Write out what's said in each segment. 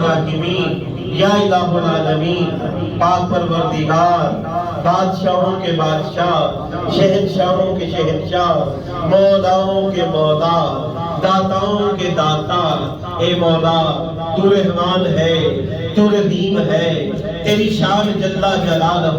الراحمین یا الہ العالمین، پاک پروردگار، بادشاہوں کے بادشاہ، شہنشاہوں کے شہنشاہ، مولاؤں کے مولا، داتاؤں کے داتا، اے مولا تو رحمان ہے، تو رحیم ہے، تیری شان جل جلالہ،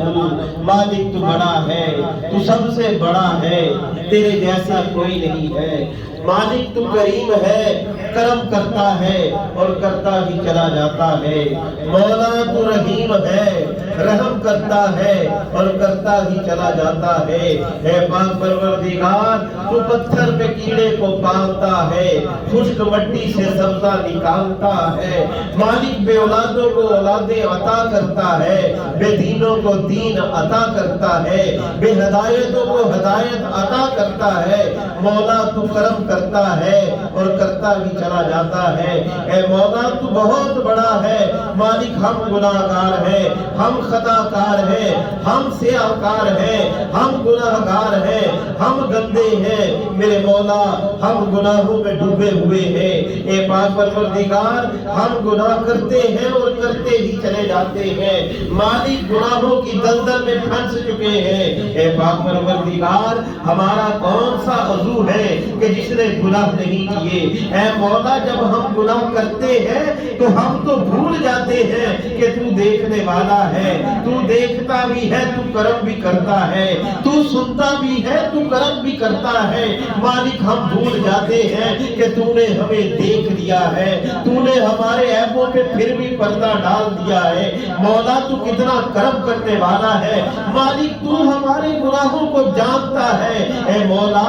مالک تو بڑا ہے، تو سب سے بڑا ہے، تیرے جیسا کوئی نہیں ہے، مالک تو کریم ہے، کرم کرتا ہے اور کرتا ہی چلا جاتا ہے، مولا تو رحیم ہے، رحم کرتا ہے اور کرتا ہی چلا جاتا ہے، اے پاک پروردگار تو پتھر پہ کیڑے کو پالتا ہے، خشک مٹی سے سبزہ نکالتا ہے، مالک بے اولادوں کو اولادیں عطا کرتا ہے، بے دینوں کو دین عطا کرتا ہے، بے ہدایتوں کو ہدایت عطا کرتا ہے، مولا تو کرم کرتا ہے اور کرتا ہی چلا جاتا ہے، اے مولا تو بہت بڑا ہے، مالک ہم گناہگار ہیں، ہم خطاکار ہیں، ہم سیاہکار ہیں، ہم گناہگار ہیں، ہم گندے ہیں، میرے مولا ہم گناہوں میں ڈوبے ہوئے ہیں، اے پاک پروردگار ہم گناہ کرتے ہیں اور کرتے ہی چلے جاتے ہیں، مالک گناہوں کی دلدل میں پھنس چکے ہیں، اے پاک پروردگار ہمارا کون سا عضو ہے کہ جس نے گناہ نہیں کیے، اے مولا جب ہم گناہ کرتے ہیں تو ہم تو بھول جاتے ہیں کہ تو دیکھنے والا ہے، تو دیکھتا بھی ہے، تو کرم بھی کرتا ہے، تو سنتا بھی ہے، تو کرم بھی کرتا ہے، مالک ہم بھول جاتے ہیں کہ تو نے ہمیں دیکھ لیا ہے، تو نے ہمارے عیبوں پہ پھر بھی پردہ ڈال دیا ہے، مولا تو کتنا کرم کرنے والا ہے، مالک تو ہمارے گناہوں کو جانتا ہے، اے مولا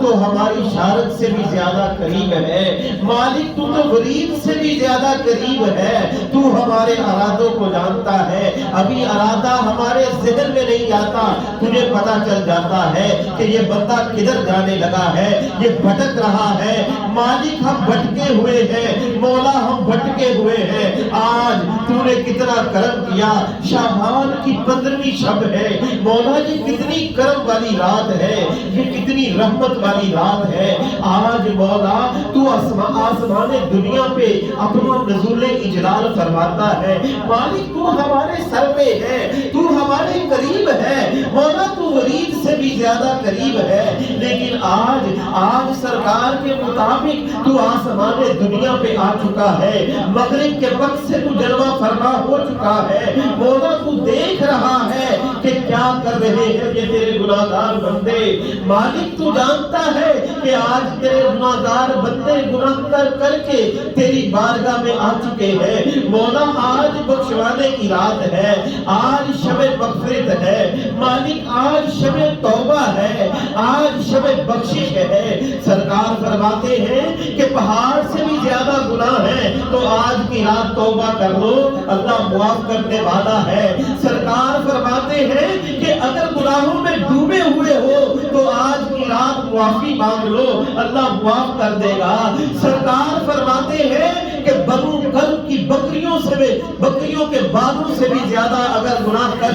تو ہماری شارت سے بھی زیادہ قریب ہے، مالک تو غریب سے بھی زیادہ قریب ہے، تو ہمارے ارادوں کو جانتا ہے، ابھی ارادہ ہمارے ذہن میں نہیں آتا، تجھے پتا چل جاتا ہے کہ یہ بندہ کدھر جانے لگا ہے، یہ بھٹک رہا ہے، مالک ہم بھٹکے ہوئے ہیں، مولا ہم بھٹکے ہوئے ہیں، آج تو نے کتنا کرم کیا، شعبان کی 15ویں شب ہے، مولا یہ کتنی کرم والی رات ہے، یہ کتنی رحمت والی رات ہے، آج مولا تو آسمان دنیا پہ اپنا نزول اجلال فرماتا ہے، مالک تو ہمارے سر پہ ہے، تو ہمارے قریب ہے، مولا تو غریب سے بھی زیادہ قریب ہے، لیکن آج سرکار کے مطابق تو آسمان دنیا پہ آ چکا ہے، مغرب کے وقت سے تو جلوہ فرما ہو چکا ہے، مولا تو دیکھ رہا ہے کہ کیا کر رہے ہیں یہ تیرے گناہگار بندے، مالک تو جانتا ہے کہ آج تیرے گناہگار بندے گناہ کر کے تیری بارگاہ میں آ چکے ہیں، مولا آج بخشوانے کی رات ہے، آج شب مغفرت ہے، مالک آج شب توبہ ہے، آج شب بخشش ہے، سرکار فرماتے ہیں کہ پہاڑ سے بھی زیادہ گناہ ہے تو آج کی رات توبہ کر لو، اللہ معاف کرنے والا ہے، سرکار فرماتے ہیں کہ اگر گناہوں میں ڈوبے ہوئے ہو تو آج کی رات معافی مانگ لو، اللہ معاف کر دے گا، سرکار فرماتے ہیں کہ بنو کلب کی بکریوں کے بالوں سے بھی زیادہ اگر گناہ کر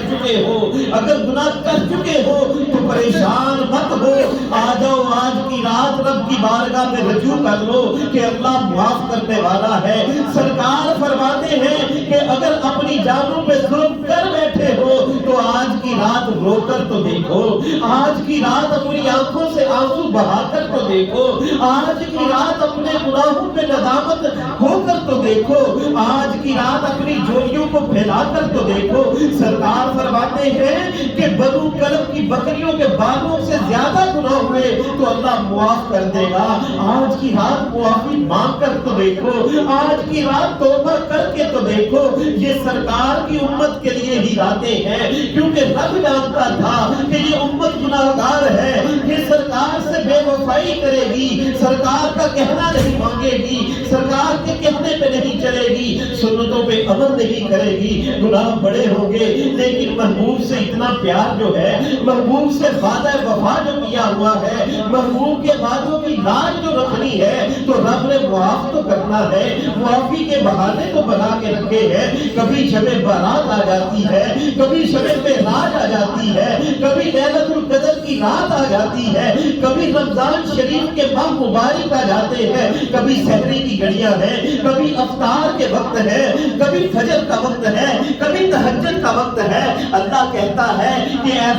چکے ہو تو پریشان مت ہو، آ جاؤ آج کی رات رب کی بارگاہ میں رجوع کر لو کہ اللہ معاف کرنے والا ہے، سرکار فرماتے ہیں کہ اگر اپنی جانوں پہ ظلم کر بیٹھے ہو تو آج کی رات رو کر تو دیکھو، آج کی رات اپنی آنکھوں سے آنسو بہا کر تو دیکھو، آج کی رات اپنے گناہوں پہ ندامت ہو کر تو دیکھو، آج کی رات اپنی جوڑیوں کو پھیلا کر تو دیکھو، سرکار فرماتے ہیں کہ بنو کلب کی بکریوں کے بالوں سے زیادہ گناہ ہوئے تو اللہ معاف کر دے گا، آج کی رات معافی مانگ کر تو دیکھو، آج کی رات توبہ کر کے تو دیکھو، یہ سرکار کی امت کے لیے ہی راتیں ہیں، کیونکہ رب جانتا تھا کہ یہ امت گناہگار ہے، یہ سرکار سے بے وفائی کرے گی، سرکار کا کہنا نہیں مانگے گی، سرکار کے کہنے پہ نہیں چلے گی، سنتوں پہ عمل نہیں کرے گی، گناہ بڑے ہوں گے، لیکن محبوب سے اتنا پیار جو ہے، محبوب سے وعدہ وفا جو کیا ہوا ہے، محبوب کے وعدوں کی لاج جو رکھنی ہے، تو رب نے معاف تو کرنا ہے، معافی کے بہانے تو بنا کے رکھے ہیں۔ کبھی شب بارات آ جاتی ہے، کبھی شب معراج آ جاتی ہے، کبھی لیلۃ القدر کی رات آ جاتی ہے، کبھی رمضان شریف کے ماہ مبارک آ جاتے ہیں، کبھی سحری کی گھڑیاں ہیں، کبھی افطار کے وقت ہے، کبھی فجر کا وقت ہے، کبھی تہجد کا وقت ہے۔ اللہ کہتا ہے کہ اے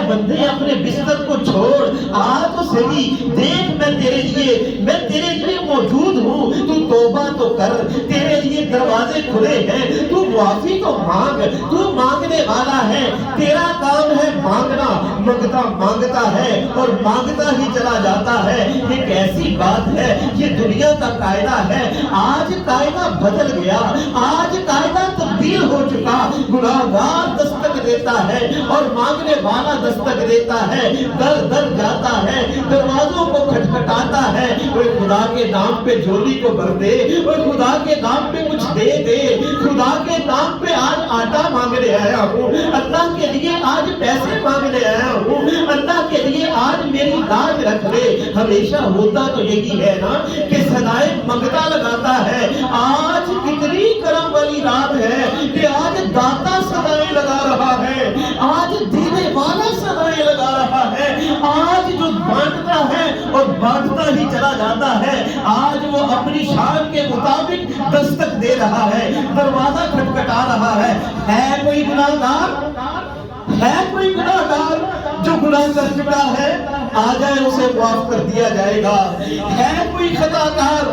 بندے اپنے بستر کو چھوڑ، آ تو صحیح، دیکھ میں تیرے لیے موجود ہوں، تو توبہ تو کر، تیرے لیے دروازے کھلے ہیں، تو معافی تو مانگ، تو مانگنے والا ہے، تیرا کام ہے مانگنا، مانگتا ہے اور مانگتا ہی چلا جاتا ہے۔ ایک ایسی بات ہے، یہ دنیا کا قاعدہ ہے، آج قاعدہ بدل گیا، آج قاعدہ تبدیل ہو چکا، گناہگار دستک دیتا ہے اور مانگنے والا دستک دیتا ہے، در در جاتا ہے، دروازوں کو کھٹکھٹاتا ہے۔ اوے خدا کے نام پہ جھولی کو بھر دے، اوے خدا کے نام پہ کچھ دے دے، خدا کے نام پہ آج آٹا مانگنے آیا ہوں، اللہ کے لیے آج پیسے مانگنے آیا ہوں، اللہ کے لیے آج میری لاج رکھ لے۔ ہمیشہ ہوتا تو یہی ہے نا کہ صدائے منگتا لگاتا ہے، آج کتنی کرم والی رات ہے کہ آج داتا صدائیں لگا رہا ہے، آج دینے والا صدائیں لگا رہا ہے، آج جو بانٹتا ہے اور بانٹتا ہی چلا جاتا ہے، آج وہ اپنی شان کے مطابق دستک دے رہا ہے، دروازہ کھٹکھٹا رہا ہے۔ ہے کوئی گناہگار؟ ہے کوئی گناہگار جو گناہ کر چکا ہے؟ آ جائے، اسے معاف کر دیا جائے گا۔ ہے کوئی خطا کار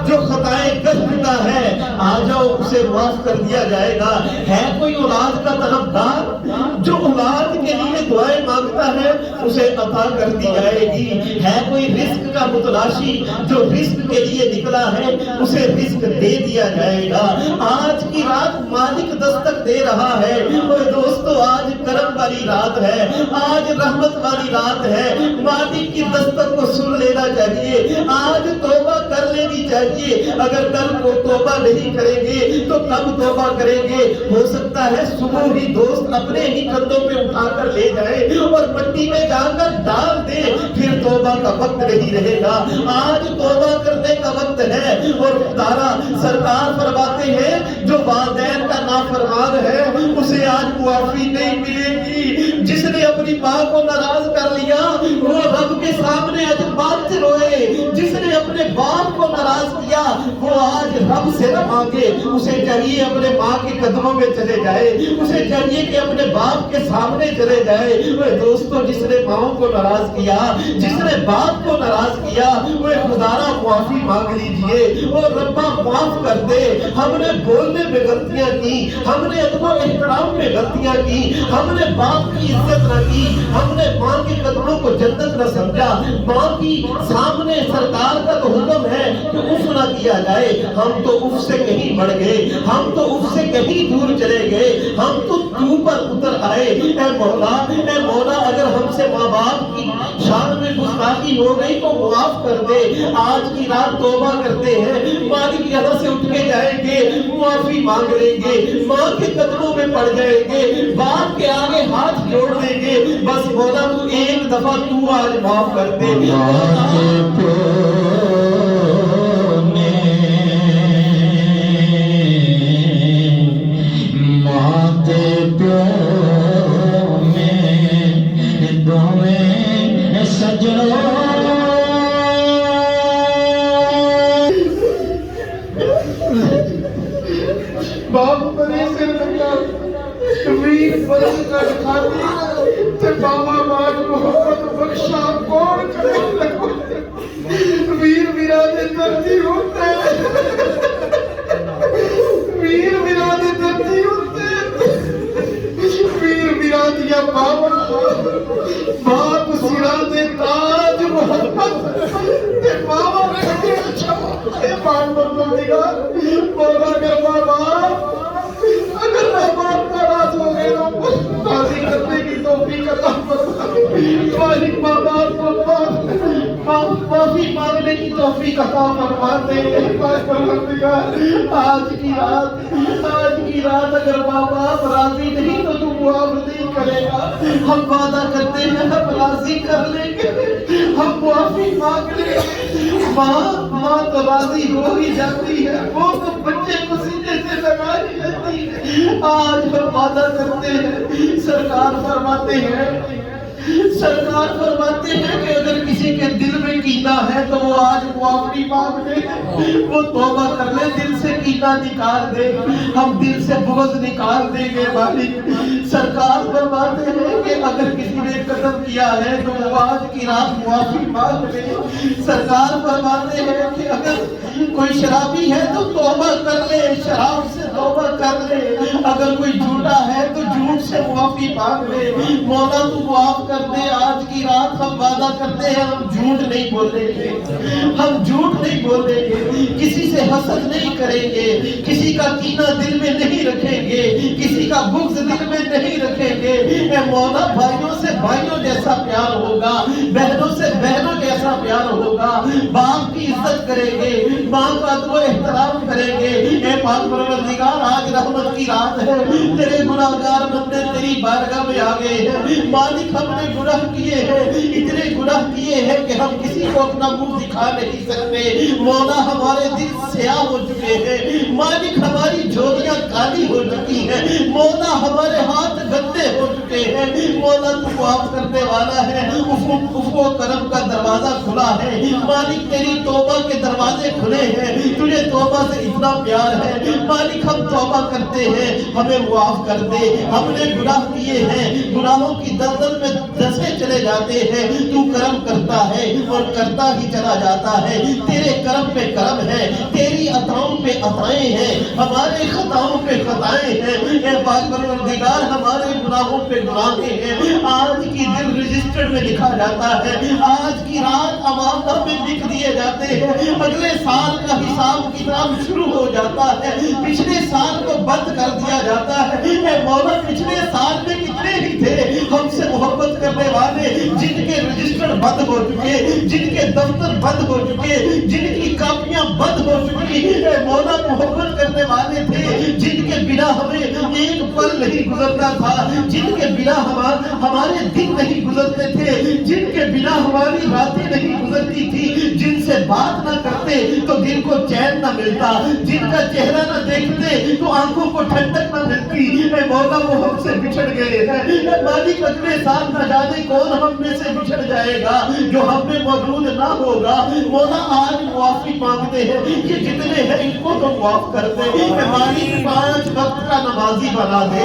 جو خطائیں کر چکا ہے؟ آ جاؤ، اسے معاف کر دیا جائے گا۔ ہے کوئی اولاد کا طلبگار جو اولاد کے لیے دعائیں مانگتا ہے؟ اسے عطا کر دی جائے گی۔ ہے کوئی رزق کا متلاشی جو رزق کے لیے نکلا ہے؟ اسے رزق دے دیا جائے گا۔ آج کی رات مالک دستک دے رہا ہے۔ اور دوستو، آج کرم والی رات ہے، آج رحمت والی رات ہے، مالک کی دستک کو سن لینا چاہیے، آج توبہ کر لینی چاہیے۔ اگر کل کو توبہ نہیں کریں گے تو کب توبہ کریں گے؟ ہو سکتا ہے صبح ہی دوست اپنے ہی کندھوں پہ اٹھا کر لے جائے اور مٹی میں جا کر ڈال دے، پھر توبہ کا وقت نہیں رہے گا۔ آج توبہ کرنے کا وقت ہے۔ اور خدا سرکار فرماتے ہیں جو والدین کا نافرمان ہے اسے آج معافی نہیں ملے گی۔ جس نے اپنی ماں کو ناراض کر لیا وہ رب کے سامنے آج بات روئے، جس نے اپنے باپ کو ناراض کیا وہ آج رب سے نہ مانگے، اسے چاہیے اپنے ماں کے قدموں میں چلے جائے، اسے چاہیے کہ اپنے باپ کے سامنے چلے جائے۔ وہ دوستو، جس نے ماں کو ناراض کیا، جس نے باپ کو ناراض کیا، وہ خدارا معافی مانگ لیجئے اور ربا معاف کر دے۔ ہم نے بولنے میں غلطیاں کی، ہم نے ادب و احترام میں غلطیاں کی، ہم نے باپ کی عزت نہ کی، ہم نے ماں کے قدموں کو جنت نہ سمجھا۔ ماں کی سامنے سرکار کا تو حکم ہے کہ اف نہ کیا جائے، ہم تو اف سے کہیں بڑھ گئے، ہم تو اف سے کہیں دور چلے گئے، ہم تو تو پر اتر آئے۔ اے مولا، اگر ہم سے ماں باپ کی شان میں گستاخی ہو گئی تو معاف کر دے۔ آج کی رات توبہ کرتے ہیں، مالک یہاں سے اٹھ کے جائیں گے، معافی مانگ لیں گے، ماں کے قدموں میں پڑ جائیں گے، باپ کے آگے ہاتھ جوڑ دیں گے، بس مولا تو ایک دفعہ تو آج معاف کر دے۔ باپ بنے سے لگا ویر بدل کر کھاتی تے بابا باج محبت بخشا کون کرے لگو ویر ویرادے دردی ہوتے ویر ویرادے دردی ہوتے ویر ویرادیا بابا باپ سرا دے تاج محبت تے بابا کھڑے چھوا اے بان بندہ دیگا بابا کرما باپ اگر میں باپ ناراض ہو گئے تو بازی کرنے کی توفیق عطا فرما مالک باپ کو معافی مانگنے کی توفیق توفیق عطا فرما دے پاک پروردگار۔ آج کی رات اگر ماں باپ راضی نہیں تو تو معاف نہیں کرے گا۔ ہم وعدہ کرتے ہیں ہم راضی کر لیں گے، ہم معافی مانگ لیں گے۔ ماں تو راضی ہو ہی جاتی ہے، وہ تو بچے کو سینے سے لگا ہی لیتی ہے۔ آج ہم وعدہ کرتے ہیں، سرکار فرماتے ہیں کہ اگر کسی کے دل میں کینہ ہے تو وہ آج معافی مانگ لے، وہ توبہ کر لے، دل سے کینہ نکال دے، ہم دل سے بغض نکال دیں گے مالک۔ سرکار فرماتے ہیں کہ اگر کسی نے قتل کیا ہے تو وہ آج کی رات معافی مانگ لے۔ سرکار فرماتے ہیں کہ اگر کوئی شرابی ہے تو توبہ کر لے، شراب سے توبہ کر لے، اگر کوئی جھوٹا ہے تو جھوٹ سے معافی مانگ لے۔ مولا تو معاف کر دے۔ آج کی رات ہم وعدہ کرتے ہیں ہم جھوٹ نہیں بولیں گے، ہم جھوٹ نہیں بولیں گے، کسی سے حسد نہیں کریں گے، کسی کا کینہ دل میں نہیں رکھیں گے، کسی کا بغض دل میں نہیں رکھیں گے۔ اے مولا بھائیوں سے بھائیوں جیسا پیار ہوگا، بہنوں سے بہنوں جیسا پیار ہوگا، باپ کی عزت کریں گے، ماں کا ادب و احترام کریں گے۔ اے پاک پروردگار آج رحمت کی رات ہے، تیرے گناہگار بندے تیری بارگاہ میں آ گئے ہیں۔ مالک ہم نے گناہ کیے ہیں، اتنے گناہ کیے ہیں کہ ہم کسی کو اپنا منہ دکھا نہیں سکتے۔ مولا ہمارے دل سیاہ ہو چکے ہیں، مالک ہماری جھولیاں کالی ہو چکی ہیں، مولا ہمارے ہاتھ گندے ہو چکے ہیں۔ مولا تو معاف کرنے والا ہے، عفو و کرم کا دروازہ کھلا ہے، مالک تیری توبہ کے دروازے کھلے ہیں، تجھے توبہ سے اتنا پیار ہے۔ مالک ہم توبہ کرتے ہیں، ہمیں معاف کر دے، ہم نے گناہ کیے ہیں، گناہوں کی دلدل میں دھسے چلے جاتے ہیں، تو کرم کرتا ہے اور کرتا ہی چلا جاتا ہے۔ تیرے کرم پہ کرم ہے، تیری عطاؤں پہ عطائیں ہیں، ہمارے خطاؤں پہ خطائیں ہیں۔ اے پاک پروردگار ہمارے گناہوں پہ گناہیں ہیں، آج کی دل رجسٹر میں لکھا جاتا ہے، آج کی رات امانہ میں لکھ دیے جاتے ہیں، اگلے سال کا حساب کتاب شروع ہو جاتا ہے، پچھلے سال کو بند کر دیا جاتا ہے۔ اے مولا پچھلے سال میں کتنے ہی تھے ہم سے محبت کرنے والے، جن کے رجسٹر بند ہو چکے، جن کے دفتر بند ہو چکے، جن کی کاپیاں بند ہو چکی۔ اے مولا محبت کرنے والے تھے جن کے بنا ہمیں ایک پل نہیں گزرتا تھا، جن کے بنا ہمارے دن نہیں گزرتے تھے، جن کے بنا ہماری راتیں نہیں گزرتی تھی، جن سے بات نہ کرتے تو دل کو چین نہ ملتا، جن کا چہرہ نہ دیکھتے تو آنکھوں کو ٹھنڈک نہ ملتی۔ اے مولا وہ ہم سے بچھڑ گئے ہیں، اے مالک اگلے سال نہ جانے کون ہم میں سے بچھڑ جائے گا جو ہم میں موجود نہ ہوگا۔ مولا آج معافی مانگتے ہیں، یہ جتنے ہیں ان کو تو معاف کر دے۔ اے مالک 5 وقت کا نمازی بنا دے۔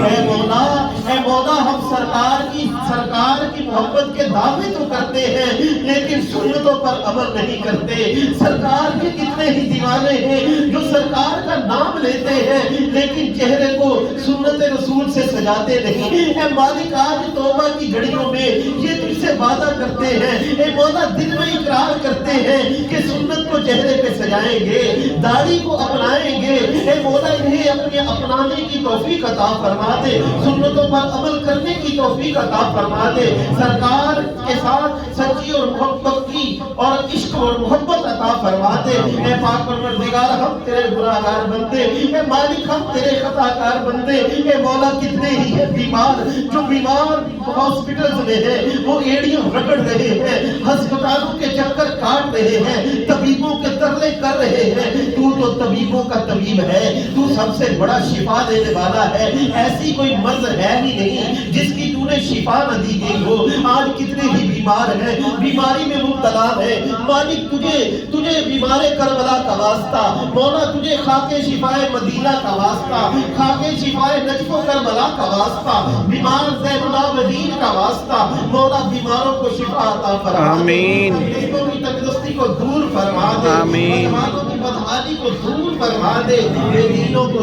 اے مولا ہم سرکار کی محبت کے دعوے تو کرتے ہیں لیکن سنتوں پر عمل نہیں کرتے۔ سرکار کے کتنے ہی دیوانے ہیں جو سرکار کا نام لیتے ہیں لیکن چہرے کو سنت رسول سے سجاتے نہیں۔ اے مالک آج توبہ کی گھڑیوں میں یہ تجھ سے وعدہ کرتے ہیں، اے مولا دل میں اقرار کرتے ہیں کہ سنت کو چہرے پہ سجائیں گے، داڑھی کو اپنائیں گے۔ اے مولا انہیں اپنے اپنانے کی توفیق عطا فرما دے، سنتوں پر عمل کرنے کی توفیق عطا فرما دے، سرکار کے ساتھ سچی اور محبت کی اور عشق اور محبت عطا فرما دے۔ اے پاک پروردگار ہم تیرے گناہگار بندے، اے مالک ہم تیرے خطا کار بندے۔ اے مولا کتنے ہی ہیں بیمار، جو بیمار ہاسپٹلز میں ہیں، وہ ایڑیاں رگڑ رہے ہیں، ہسپتالوں کے چکر کاٹ رہے ہیں، طبیبوں کے ترلے کر رہے ہیں۔ تو طبیبوں کا طبیب ہے، تو سب سے بڑا شفا دینے والا ہے، ایسی کوئی مرض ہے ہی نہیں جس کی تو نے شفا نہ دی گئی ہو۔ آج کتنے ہی بیمار ہیں، بیماری میں مبتلا ہے، مالک تجھے بیمار کربلا کا واسطہ، مولا تجھے خاک شفائے مدینہ کا واسطہ، خاک شفائے نجف و کربلا کا واسطہ، بیمار زین العابدین کا واسطہ، مولا بیماروں کو شفا عطا فرما دے، آمین، تکلیفوں کی تندرستی کو دور فرما دے، آمین، مسلمانوں کی بدحالی کو دور فرما دے، بے دینوں کو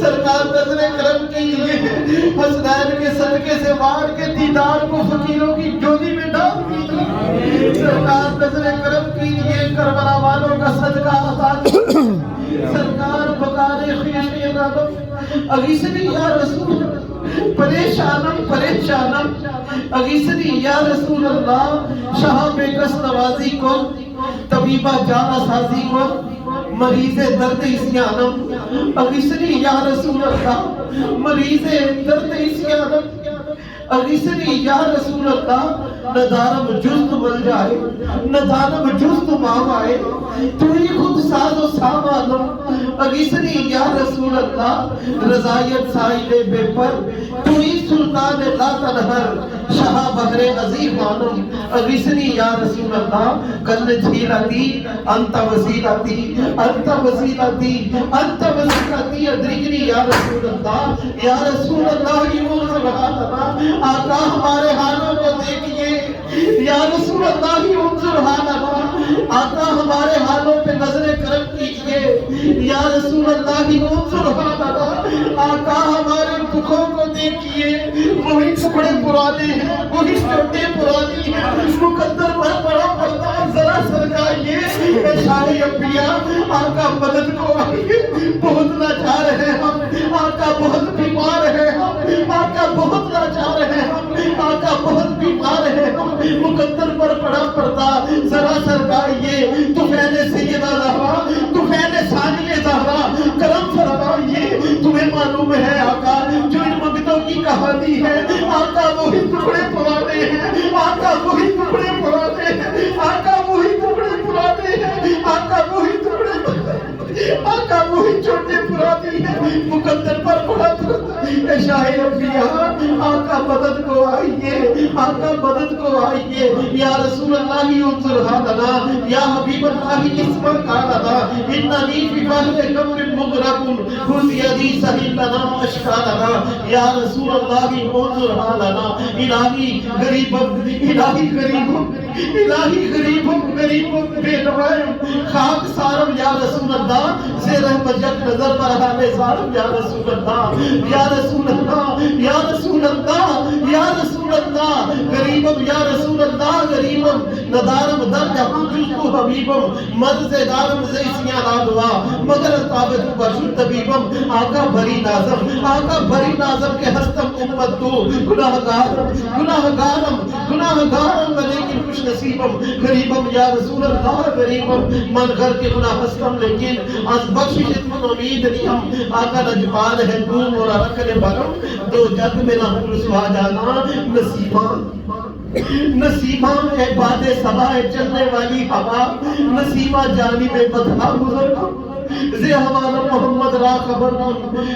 سرکار نظر کرم کیجیے، حسنین کے صدقے سے وار کے دیدار کو فقیروں کی جھولی میں ڈال دیجیے، سرکار نظر کرم کیجیے، کربلا والوں کا صدقہ عطا کیجیے، سرکار بکارے خیش رادم اغیثنی یا رسول پریشانم پریشانم اغیثنی یا رسول اللہ، شاہ بے کس نوازی کو، طبیبہ جانا سازی کو، مریض درد اسیانم اغیثنی یا رسول اللہ، مریض درد اسیانم اغیثنی یا رسول اللہ، ندارم جست مل جائے ندارم جست ماوائے، تو ہی خود ساز و سامانم اغیثنی یا رسول اللہ، رضایت سائل بے پر، تو ہی سلطان لا تنہر، شاہ بحر عظیمانم اغیثنی یا رسول اللہ، کل جھیلاتی انت وسیلاتی انت وسیلاتی انت وسیلاتی ادرکنی یا رسول اللہ، یا رسول اللہ یوں سبحان اللہ، آقا ہمارے حالوں کو دیکھیے، یا رسول اللہ یوں سبحان اللہ، آقا ہمارے حالوں پہ نظر کرم کیجئے، یا رسول اللہ یوں سبحان اللہ، آقا ہمارے دکھوں کو دیکھیے، وہی ٹکڑے پرانے ہیں، وہی ٹوٹے پرانی ہیں، مقدر پر بڑا پردہ ذرا سرکائیے، اے شاہ انبیاء، آقا مدد کو آئیے، بہت لاچار ہیں ہم، آقا بہت بیمار ہیں ہم، آقا بہت لاچار ہیں ہم، آقا بہت بیمار ہیں ہم، مقدر پر بڑا پردہ ذرا سرکائیے، طفیل سیدہ زہرا، طفیل ثانیہ زہرا، کرم فرمائیے، تمہیں معلوم ہے آقا جو ان منگتوں کی کہانی ہے، آقا وہی ٹکڑے پرانے ہیں، آقا وہی ٹکڑے پرانے ہیں، آقا وہی ٹکڑے پرانے ہیں، آقا وہی ٹکڑے آقا وہی چھوٹے پرانی ہیں، مقدر پر بڑا اے شاہ انبیاء، آقا مدد کو آئیے، آقا مدد کو آئیے، یا رسول اللہ انظر حالنا، یا حبیب اللہ اسمع قالنا، اننی فی بحر کمر مغرق خذ یدی سہل لنا اشکالنا، یا رسول اللہ انظر حالنا، الہی غریبم الہی غریبم الہی غریبم غریبم بے نوائم، خاک سارم یا رسول اللہ، زیر مجد نظر پر حال سارم یا رسول اللہ، یا رسول اللہ یا رسول اللہ یا رسول اللہ، غریبم یا رسول اللہ غریبم، ندارم در جہاں جزو حبیبم، مرز دارم زیسیاں نادوا، مگر تابت بشر طبیبم، آقا بھری نازم، آقا بھری نازم کے ہستم امت تو، گناہگارم گناہگارم گناہگارم لیکن خوش نصیبم، غریبم یا رسول اللہ غریبم، من گھر کے گناہ ہستم لیکن از بخشش اتمن امید نیم، آقا نجبان ہے دوم اور رکھنے بھرم، دو جگ میں نہ رسوا جانا، نصیبان نصیبان ہے باد سبا ہے چلنے والی ہوا، نصیبہ جانب بدھا گزر زی حوالہ محمد را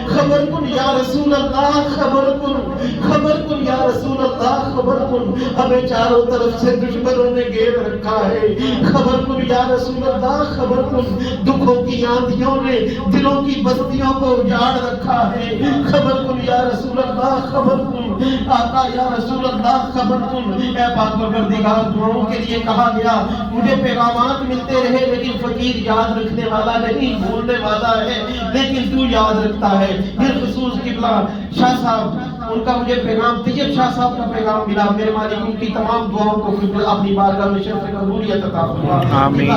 خبر کن یا رسول اللہ، خبر کن یا رسول اللہ، خبر کن، ہمیں چاروں طرف سے دشمنوں نے گھیر رکھا ہے، خبر کن یا رسول اللہ، خبر کن، دکھوں کی آندھیوں نے دلوں کی بستیوں کو اجاڑ رکھا ہے، خبر کن یا رسول اللہ، خبر کن، آقا یا رسول اللہ خبر کن، اے پاک پروردگار دعاؤں کے لیے کہا گیا، مجھے پیغامات ملتے رہے لیکن فقیر یاد رکھنے والا نہیں، بھولنے والا ہے، لیکن تو یاد رکھتا ہے، بالخصوص قبلہ شاہ صاحب، ان کا مجھے پیغام طیب شاہ صاحب کا پیغام ملا، میرے مالک ان کی تمام دعاؤں کو اپنی بارگاہ میں شرف قبولیت عطا فرما۔ آمین۔